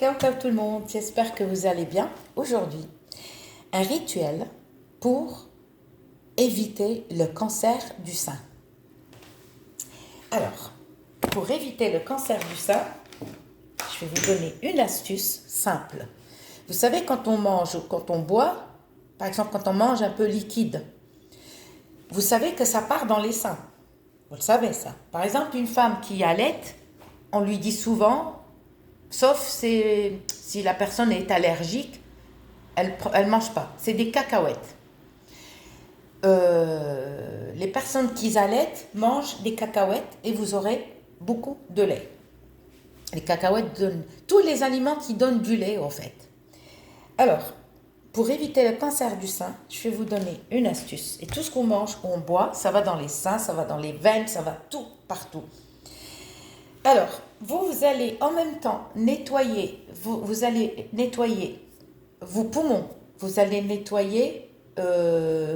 Ciao tout le monde, j'espère que vous allez bien. Aujourd'hui, un rituel pour éviter le cancer du sein. Alors, pour éviter le cancer du sein, je vais vous donner une astuce simple. Vous savez, quand on mange ou quand on boit, par exemple quand on mange un peu liquide, vous savez que ça part dans les seins. Vous le savez ça. Par exemple, une femme qui allaite, on lui dit souvent, sauf si la personne est allergique, elle ne mange pas. C'est des cacahuètes. Les personnes qui allaitent mangent des cacahuètes et vous aurez beaucoup de lait. Les cacahuètes donnent tous les aliments qui donnent du lait en fait. Alors, pour éviter le cancer du sein, je vais vous donner une astuce. Et tout ce qu'on mange, on boit, ça va dans les seins, ça va dans les veines, ça va tout, partout. Alors, vous allez en même temps nettoyer, vous allez nettoyer vos poumons, vous allez nettoyer,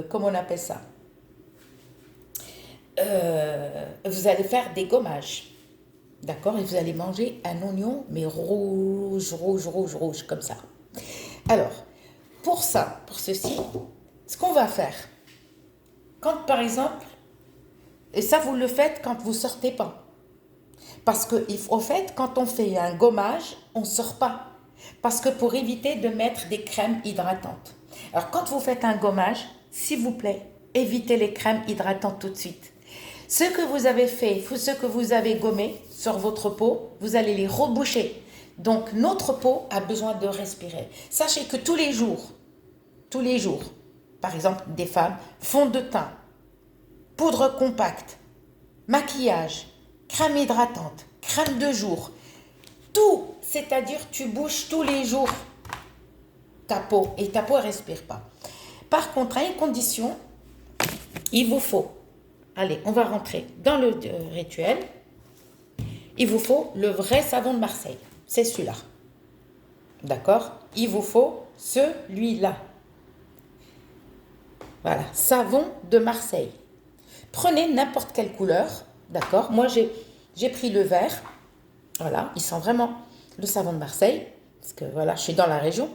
comment on appelle ça, vous allez faire des gommages, d'accord, et vous allez manger un oignon, mais rouge, comme ça. Alors, pour ça, pour ceci, ce qu'on va faire, quand par exemple, et ça vous le faites quand vous sortez pas, parce que en fait, quand on fait un gommage, on ne sort pas. Parce que pour éviter de mettre des crèmes hydratantes. Alors, quand vous faites un gommage, s'il vous plaît, évitez les crèmes hydratantes tout de suite. Ce que vous avez fait, ce que vous avez gommé sur votre peau, vous allez les reboucher. Donc, notre peau a besoin de respirer. Sachez que tous les jours, par exemple, des femmes, fond de teint, poudre compacte, maquillage, crème hydratante, crème de jour, tout, c'est-à-dire tu bouges tous les jours ta peau et ta peau ne respire pas. Par contre, à une condition, il vous faut, allez, on va rentrer dans le rituel, il vous faut le vrai savon de Marseille, c'est celui-là, d'accord? Il vous faut celui-là, voilà, savon de Marseille. Prenez n'importe quelle couleur, d'accord? Moi, j'ai pris le vert. Voilà, il sent vraiment le savon de Marseille, parce que voilà, je suis dans la région.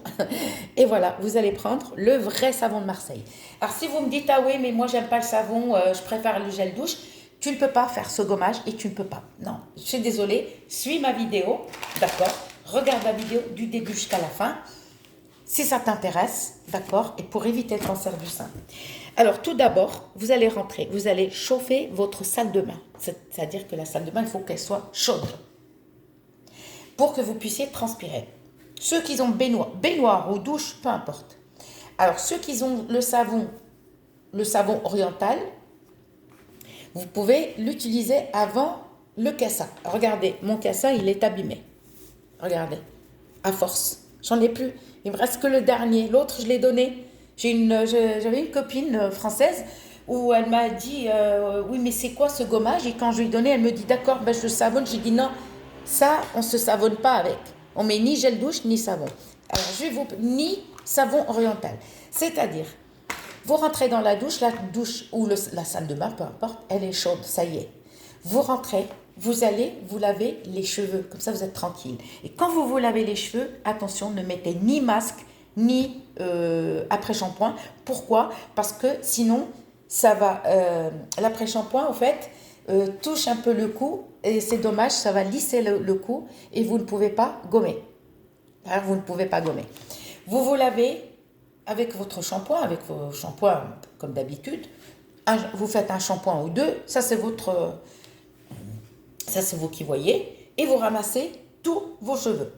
Et voilà, vous allez prendre le vrai savon de Marseille. Alors, si vous me dites, ah oui, mais moi, j'aime pas le savon, je préfère le gel douche, tu ne peux pas faire ce gommage et tu ne peux pas. Non, je suis désolée, suis ma vidéo, d'accord? Regarde la vidéo du début jusqu'à la fin, si ça t'intéresse, d'accord? Et pour éviter le cancer du sein. Alors, tout d'abord, vous allez rentrer, vous allez chauffer votre salle de bain. C'est-à-dire que la salle de bain, il faut qu'elle soit chaude pour que vous puissiez transpirer. Ceux qui ont baignoire ou douche, peu importe. Alors, ceux qui ont le savon oriental, vous pouvez l'utiliser avant le cassa. Regardez, mon cassa, il est abîmé. Regardez, à force. J'en ai plus. Il me reste que le dernier. L'autre, je l'ai donné. J'avais une copine française où elle m'a dit oui, mais c'est quoi ce gommage? Et quand je lui ai donné, elle me dit d'accord, ben je le savonne. J'ai dit non, ça, on ne se savonne pas avec. On met ni gel douche, ni savon. Alors, ni savon oriental. C'est-à-dire, vous rentrez dans la douche ou la salle de bain, peu importe, elle est chaude, ça y est. Vous rentrez, vous allez vous laver les cheveux, comme ça vous êtes tranquille. Et quand vous vous lavez les cheveux, attention, ne mettez ni masque, ni après-shampoing. Pourquoi? Parce que sinon, ça va, l'après-shampoing, en fait, touche un peu le cou et c'est dommage, ça va lisser le cou et vous ne pouvez pas gommer. Alors, vous ne pouvez pas gommer. Vous vous lavez avec votre shampoing, avec vos shampoings comme d'habitude. Vous faites un shampoing ou deux, ça c'est vous qui voyez, et vous ramassez tous vos cheveux.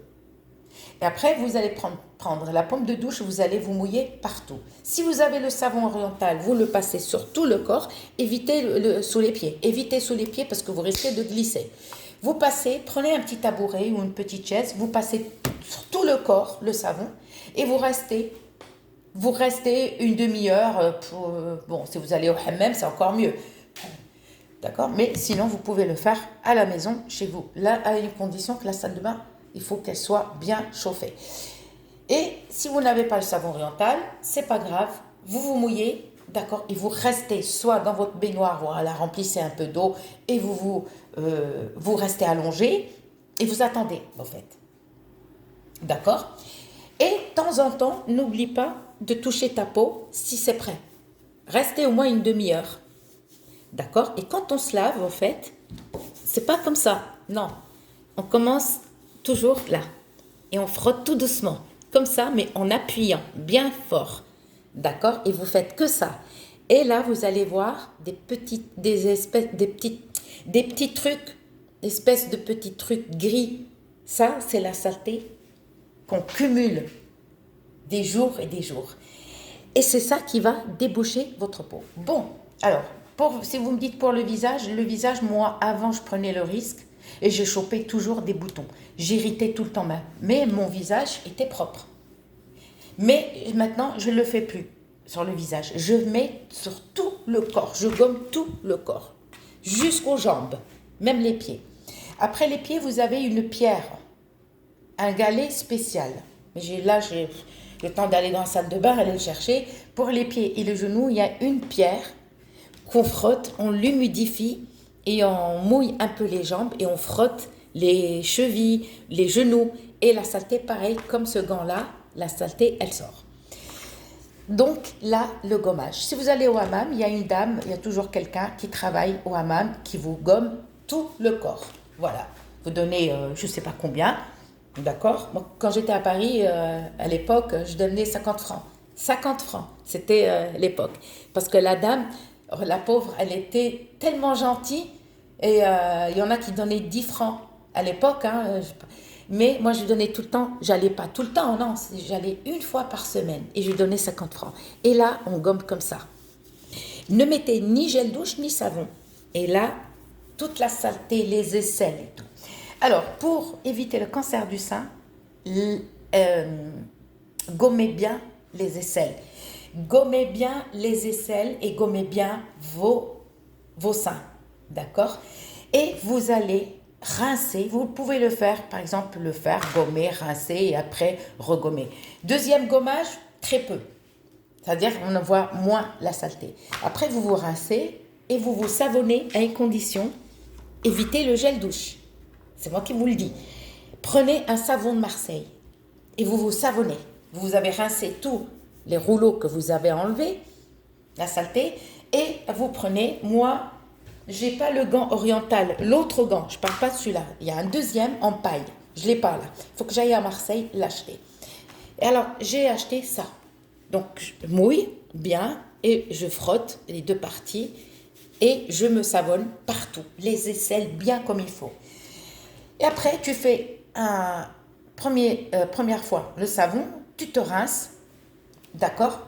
Et après, vous allez prendre la pompe de douche, vous allez vous mouiller partout. Si vous avez le savon oriental, vous le passez sur tout le corps, évitez sous les pieds. Évitez sous les pieds parce que vous risquez de glisser. Vous passez, prenez un petit tabouret ou une petite chaise, vous passez sur tout le corps le savon et vous restez une demi-heure. Bon, si vous allez au hammam, c'est encore mieux. D'accord? Mais sinon, vous pouvez le faire à la maison, chez vous. Là, à une condition que la salle de bain, il faut qu'elle soit bien chauffée. Et si vous n'avez pas le savon oriental, c'est pas grave, vous vous mouillez, d'accord, et vous restez soit dans votre baignoire, vous la remplissez un peu d'eau et vous restez allongé et vous attendez, en fait. D'accord? Et de temps en temps, n'oublie pas de toucher ta peau si c'est prêt. Restez au moins une demi-heure. D'accord? Et quand on se lave, en fait, c'est pas comme ça. Non. On commence toujours là. Et on frotte tout doucement. Comme ça, mais en appuyant bien fort. D'accord? Et vous faites que ça. Et là, vous allez voir des petits trucs, espèces de petits trucs gris. Ça, c'est la saleté qu'on cumule des jours et des jours. Et c'est ça qui va déboucher votre peau. Bon, alors, si vous me dites pour le visage, moi, avant, je prenais le risque et je chopais toujours des boutons. J'irritais tout le temps même. Mais mon visage était propre. Mais maintenant, je ne le fais plus sur le visage. Je mets sur tout le corps. Je gomme tout le corps. Jusqu'aux jambes, même les pieds. Après les pieds, vous avez une pierre. Un galet spécial. Mais j'ai le temps d'aller dans la salle de bain, aller le chercher. Pour les pieds et les genoux, il y a une pierre qu'on frotte, on l'humidifie et on mouille un peu les jambes et on frotte les chevilles, les genoux et la saleté, pareil, comme ce gant-là, la saleté, elle sort. Donc là, le gommage. Si vous allez au hammam, il y a une dame, il y a toujours quelqu'un qui travaille au hammam, qui vous gomme tout le corps. Voilà. Vous donnez, je ne sais pas combien, d'accord? Moi, quand j'étais à Paris, à l'époque, je donnais 50 francs. 50 francs, c'était l'époque. Parce que la dame, la pauvre, elle était tellement gentille. Et il y en a qui donnaient 10 francs à l'époque. Hein, mais moi, je donnais tout le temps. J'allais pas tout le temps, non. J'allais une fois par semaine. Et je donnais 50 francs. Et là, on gomme comme ça. Ne mettez ni gel douche, ni savon. Et là, toute la saleté, les aisselles et tout. Alors, pour éviter le cancer du sein, gommez bien les aisselles. Gommez bien les aisselles et gommez bien vos seins. D'accord? Et vous allez rincer. Vous pouvez le faire, par exemple, gommer, rincer et après regommer. Deuxième gommage, très peu. C'est-à-dire on en voit moins la saleté. Après, vous vous rincez et vous vous savonnez à une condition. Évitez le gel douche. C'est moi qui vous le dis. Prenez un savon de Marseille et vous vous savonnez. Vous avez rincé tous les rouleaux que vous avez enlevés, la saleté, et vous prenez, moi, j'ai pas le gant oriental, l'autre gant, je parle pas de celui-là. Il y a un deuxième en paille. Je l'ai pas là. Il faut que j'aille à Marseille l'acheter. Et alors, j'ai acheté ça. Donc, je mouille bien et je frotte les deux parties et je me savonne partout, les aisselles bien comme il faut. Et après, tu fais première fois le savon, tu te rinces, d'accord,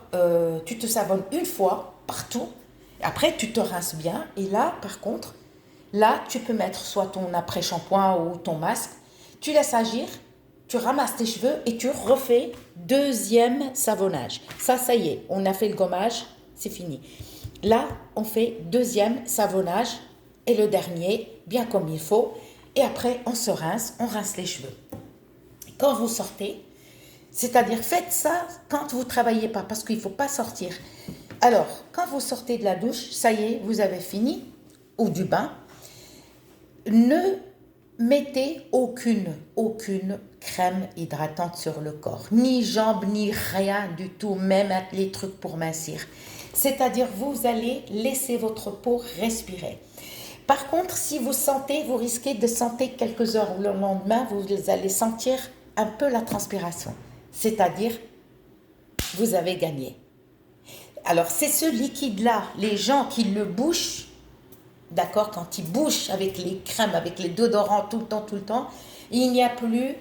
tu te savonnes une fois partout. Après, tu te rinces bien. Et là, par contre, là, tu peux mettre soit ton après-shampoing ou ton masque. Tu laisses agir, tu ramasses tes cheveux et tu refais deuxième savonnage. Ça y est, on a fait le gommage, c'est fini. Là, on fait deuxième savonnage et le dernier, bien comme il faut. Et après, on se rince, on rince les cheveux. Quand vous sortez, c'est-à-dire faites ça quand vous ne travaillez pas, parce qu'il ne faut pas sortir. Alors, quand vous sortez de la douche, ça y est, vous avez fini, ou du bain, ne mettez aucune crème hydratante sur le corps, ni jambes, ni rien du tout, même les trucs pour mincir. C'est-à-dire, vous allez laisser votre peau respirer. Par contre, si vous risquez de sentir quelques heures le lendemain, vous allez sentir un peu la transpiration. C'est-à-dire, vous avez gagné. Alors, c'est ce liquide-là, les gens qui le bouchent, d'accord, quand ils bouchent avec les crèmes, avec les déodorants tout le temps, il n'y a plus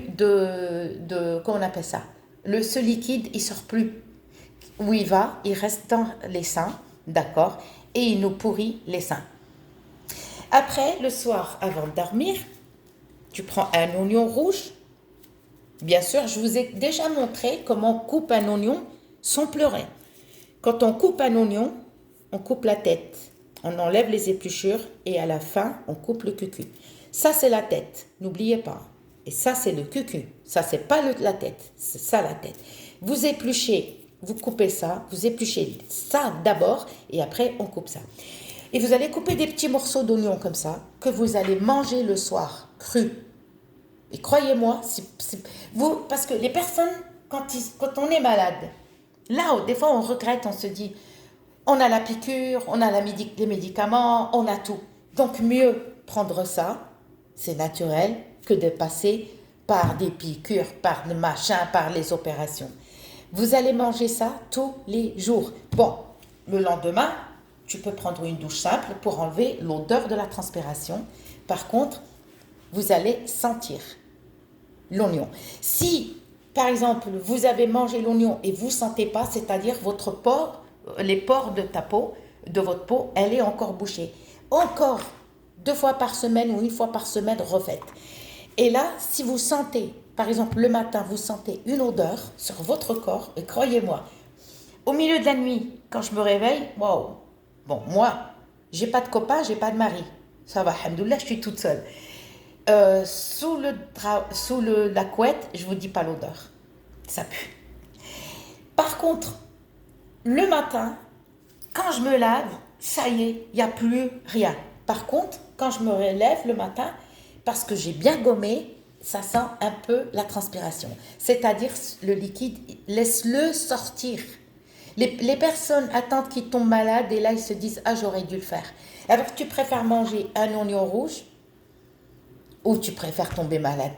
de comment on appelle ça? Ce liquide, il sort plus. Où il va, il reste dans les seins, d'accord, et il nous pourrit les seins. Après, le soir, avant de dormir, tu prends un oignon rouge. Bien sûr, je vous ai déjà montré comment on coupe un oignon sans pleurer. Quand on coupe un oignon, on coupe la tête. On enlève les épluchures et à la fin, on coupe le cucu. Ça, c'est la tête. N'oubliez pas. Et ça, c'est le cucu. Ça, c'est pas la tête. C'est ça, la tête. Vous épluchez, vous coupez ça. Vous épluchez ça d'abord et après, on coupe ça. Et vous allez couper des petits morceaux d'oignon comme ça que vous allez manger le soir, cru. Et croyez-moi, vous, parce que les personnes, quand on est malade, là, des fois, on regrette, on se dit, on a la piqûre, on a les médicaments, on a tout. Donc, mieux prendre ça, c'est naturel, que de passer par des piqûres, par des machins, par les opérations. Vous allez manger ça tous les jours. Bon, le lendemain, tu peux prendre une douche simple pour enlever l'odeur de la transpiration. Par contre, vous allez sentir l'oignon. Si, par exemple, vous avez mangé l'oignon et vous ne sentez pas, c'est-à-dire les pores de votre peau, elle est encore bouchée. Encore 2 fois par semaine ou 1 fois par semaine, refaites. Et là, si vous sentez, par exemple, le matin, vous sentez une odeur sur votre corps, et croyez-moi, au milieu de la nuit, quand je me réveille, waouh, bon, moi, j'ai pas de copain, j'ai pas de mari. Ça va, alhamdoulilah, je suis toute seule. Sous la couette, je vous dis pas l'odeur. Ça pue. Par contre, le matin, quand je me lave, ça y est, il n'y a plus rien. Par contre, quand je me relève le matin, parce que j'ai bien gommé, ça sent un peu la transpiration. C'est-à-dire, le liquide, laisse-le sortir. Les personnes attendent qu'ils tombent malades et là, ils se disent « Ah, j'aurais dû le faire ». Alors, tu préfères manger un oignon rouge ou tu préfères tomber malade?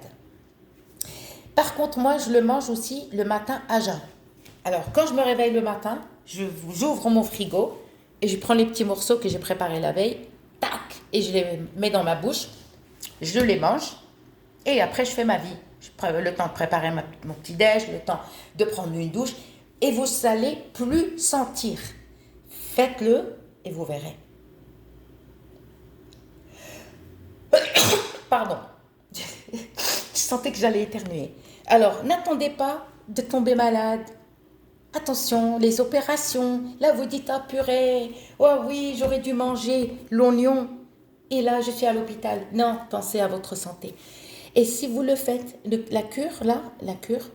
Par contre, moi, je le mange aussi le matin à jeun. Alors, quand je me réveille le matin, j'ouvre mon frigo et je prends les petits morceaux que j'ai préparés la veille, tac, et je les mets dans ma bouche, je les mange et après, je fais ma vie. Je prends le temps de préparer mon petit-déj, le temps de prendre une douche et vous n'allez plus sentir. Faites-le et vous verrez. Pardon, je sentais que j'allais éternuer. Alors, n'attendez pas de tomber malade. Attention, les opérations. Là, vous dites, ah purée, oh oui, j'aurais dû manger l'oignon. Et là, je suis à l'hôpital. Non, pensez à votre santé. Et si vous le faites, la cure,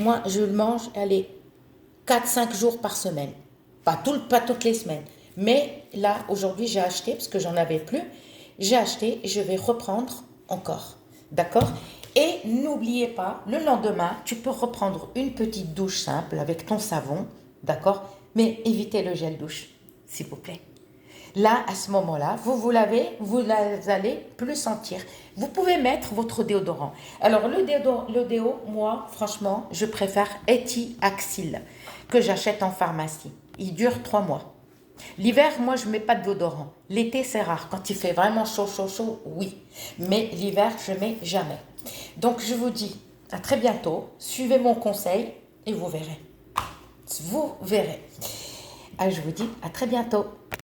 moi, je le mange, allez, 4-5 jours par semaine. Pas toutes les semaines. Mais là, aujourd'hui, j'ai acheté, parce que j'en avais plus, j'ai acheté et je vais reprendre encore. D'accord? Et n'oubliez pas, le lendemain, tu peux reprendre une petite douche simple avec ton savon. D'accord? Mais évitez le gel douche, s'il vous plaît. Là, à ce moment-là, vous l'avez, vous n'allez plus sentir. Vous pouvez mettre votre déodorant. Alors, le déo, moi, franchement, je préfère Eti-Axil, que j'achète en pharmacie. Il dure 3 mois. L'hiver, moi, je ne mets pas de déodorant. L'été, c'est rare. Quand il fait vraiment chaud, oui. Mais l'hiver, je ne mets jamais. Donc, je vous dis à très bientôt. Suivez mon conseil et vous verrez. Vous verrez. Je vous dis à très bientôt.